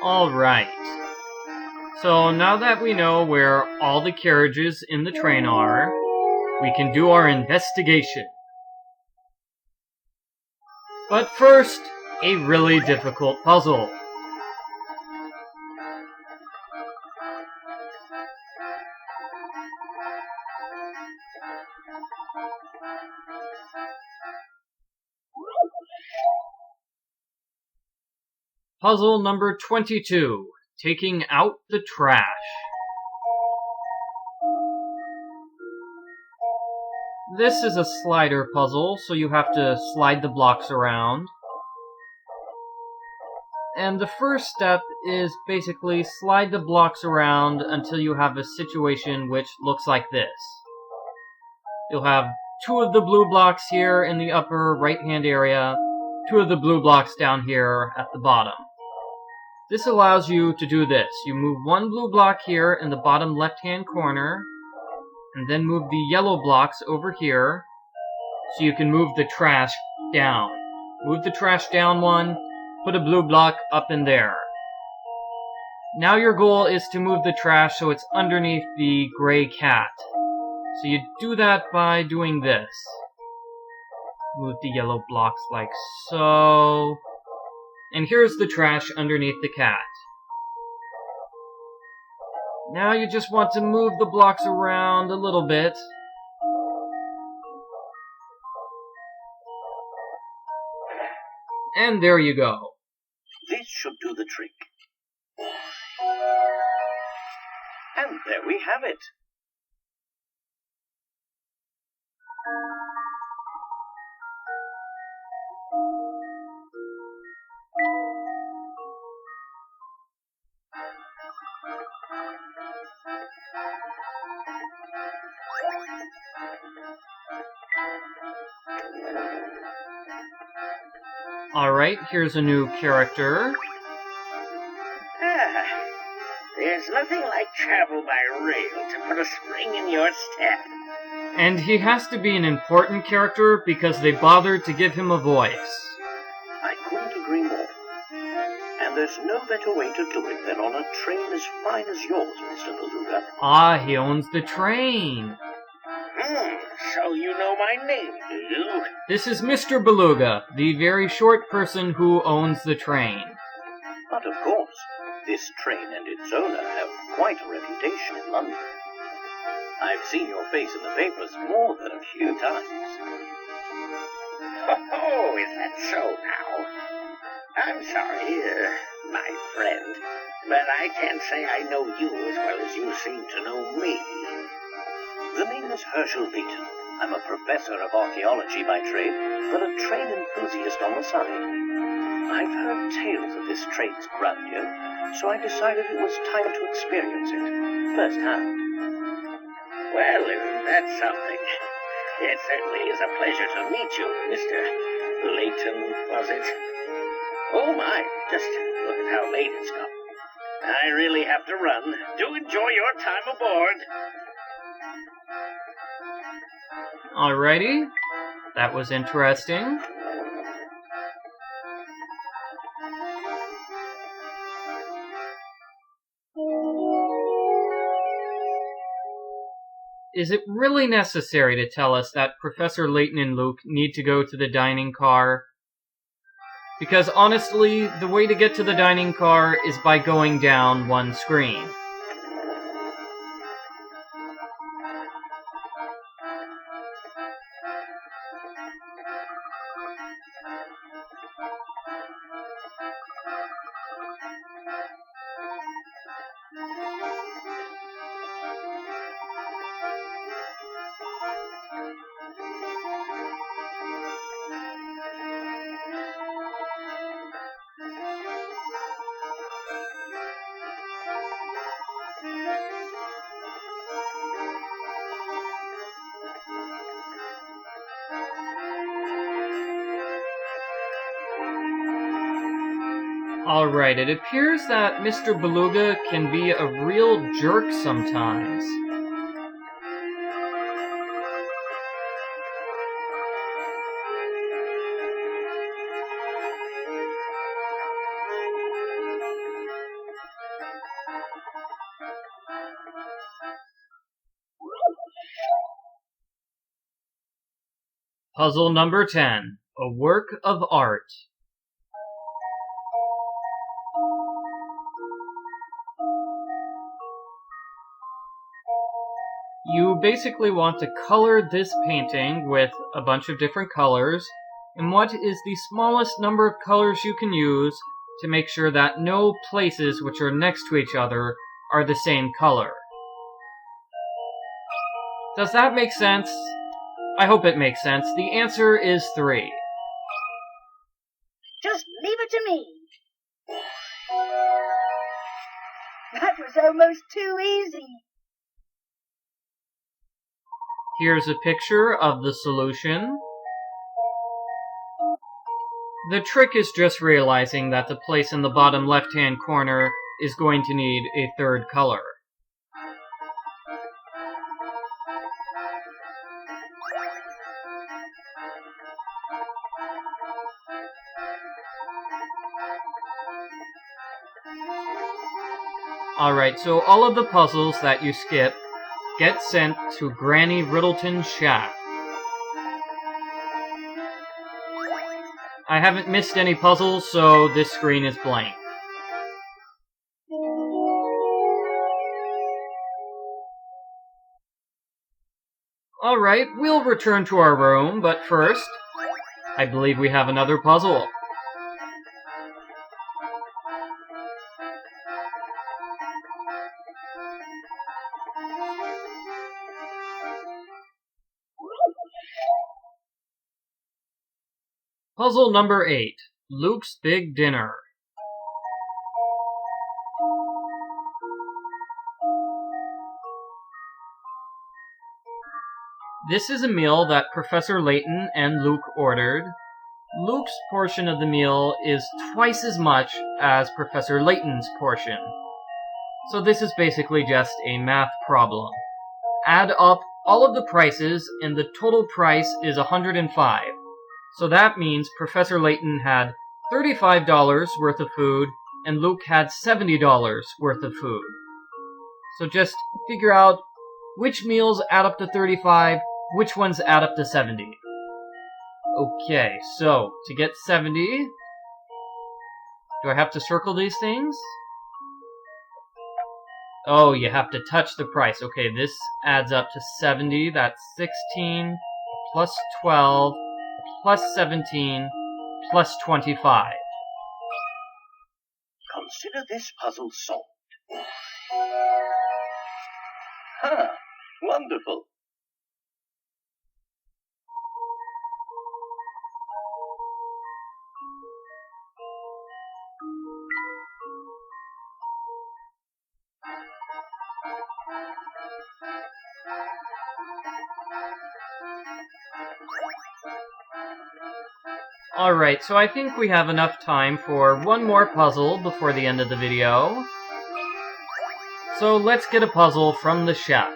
Alright. So now that we know where all the carriages in the train are, we can do our investigation. But first, a really difficult puzzle. Puzzle number 22, taking out the trash. This is a slider puzzle, so you have to slide the blocks around. And the first step is basically slide the blocks around until you have a situation which looks like this. You'll have 2 of the blue blocks here in the upper right-hand area, 2 of the blue blocks down here at the bottom. This allows you to do this. You move 1 blue block here in the bottom left-hand corner, and then move the yellow blocks over here, so you can move the trash down. Move the trash down 1, put a blue block up in there. Now your goal is to move the trash so it's underneath the gray cat. So you do that by doing this. Move the yellow blocks like so. And here's the trash underneath the cat. Now you just want to move the blocks around a little bit. And there you go. This should do the trick. And there we have it. Alright, here's a new character. There's nothing like travel by rail to put a spring in your step. And he has to be an important character because they bothered to give him a voice. I couldn't agree more. And there's no better way to do it than on a train as fine as yours, Mr. Beluga. Ah, he owns the train. So you know my name, do you? This is Mr. Beluga, the very short person who owns the train. But of course, this train and its owner have quite a reputation in London. I've seen your face in the papers more than a few times. Oh, is that so now? I'm sorry, my friend, but I can't say I know you as well as you seem to know me. The name is Professor Layton. I'm a professor of archaeology by trade, but a train enthusiast on the side. I've heard tales of this train's grandeur, so I decided it was time to experience it firsthand. Well, isn't that something? It certainly is a pleasure to meet you, Mr. Layton, was it? Oh my, just look at how late it's come. I really have to run. Do enjoy your time aboard. Alrighty, that was interesting. Is it really necessary to tell us that Professor Layton and Luke need to go to the dining car? Because honestly, the way to get to the dining car is by going down 1 screen. Alright, it appears that Mr. Beluga can be a real jerk sometimes. Puzzle number 10. A work of art. You basically want to color this painting with a bunch of different colors, and what is the smallest number of colors you can use to make sure that no places which are next to each other are the same color. Does that make sense? I hope it makes sense. The answer is 3. Just leave it to me. That was almost too easy. Here's a picture of the solution. The trick is just realizing that the place in the bottom left-hand corner is going to need a third color. Alright, so all of the puzzles that you skip get sent to Granny Riddleton's shack. I haven't missed any puzzles, so this screen is blank. Alright, we'll return to our room, but first, I believe we have another puzzle. Puzzle number 8. Luke's Big Dinner. This is a meal that Professor Layton and Luke ordered. Luke's portion of the meal is twice as much as Professor Layton's portion. So this is basically just a math problem. Add up all of the prices and the total price is 105. So that means Professor Layton had $35 worth of food and Luke had $70 worth of food. So just figure out which meals add up to 35, which ones add up to 70. Okay, so to get 70, do I have to circle these things? Oh, you have to touch the price. Okay, this adds up to 70. That's 16 plus 12 plus 17 plus 25. Consider this puzzle solved. Ah, wonderful. Alright, so I think we have enough time for one more puzzle before the end of the video. So let's get a puzzle from the chef.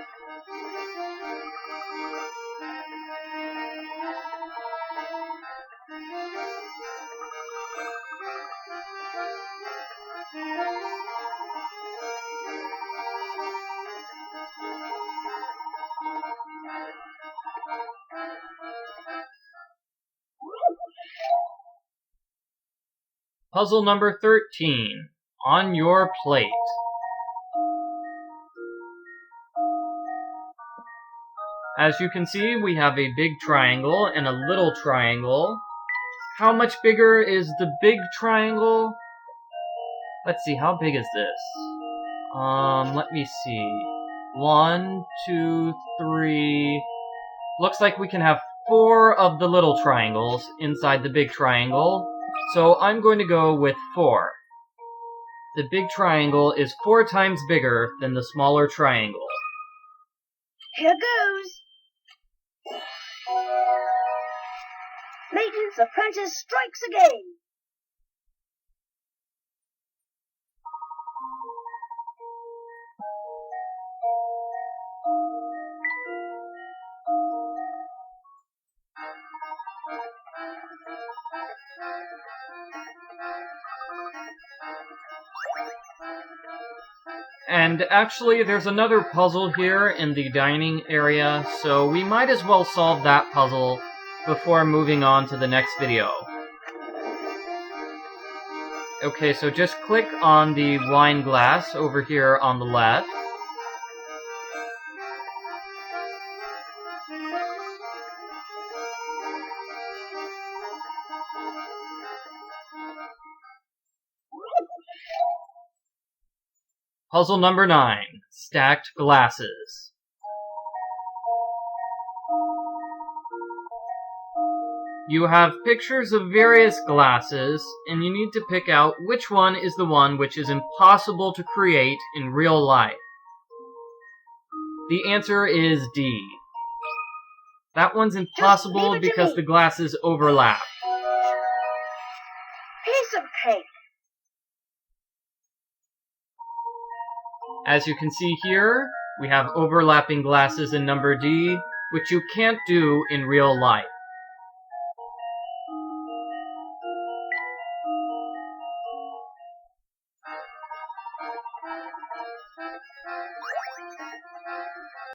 Puzzle number 13. On your plate. As you can see, we have a big triangle and a little triangle. How much bigger is the big triangle? Let's see, how big is this? Let me see. 1, 2, 3... Looks like we can have 4 of the little triangles inside the big triangle. So I'm going to go with 4. The big triangle is 4 times bigger than the smaller triangle. Here goes. Layton's apprentice strikes again. And actually, there's another puzzle here in the dining area, so we might as well solve that puzzle before moving on to the next video. Okay, so just click on the wine glass over here on the left. Puzzle number 9, Stacked Glasses. You have pictures of various glasses, and you need to pick out which one is the one which is impossible to create in real life. The answer is D. That one's impossible because the glasses overlap. Piece of cake. As you can see here, we have overlapping glasses in number D, which you can't do in real life.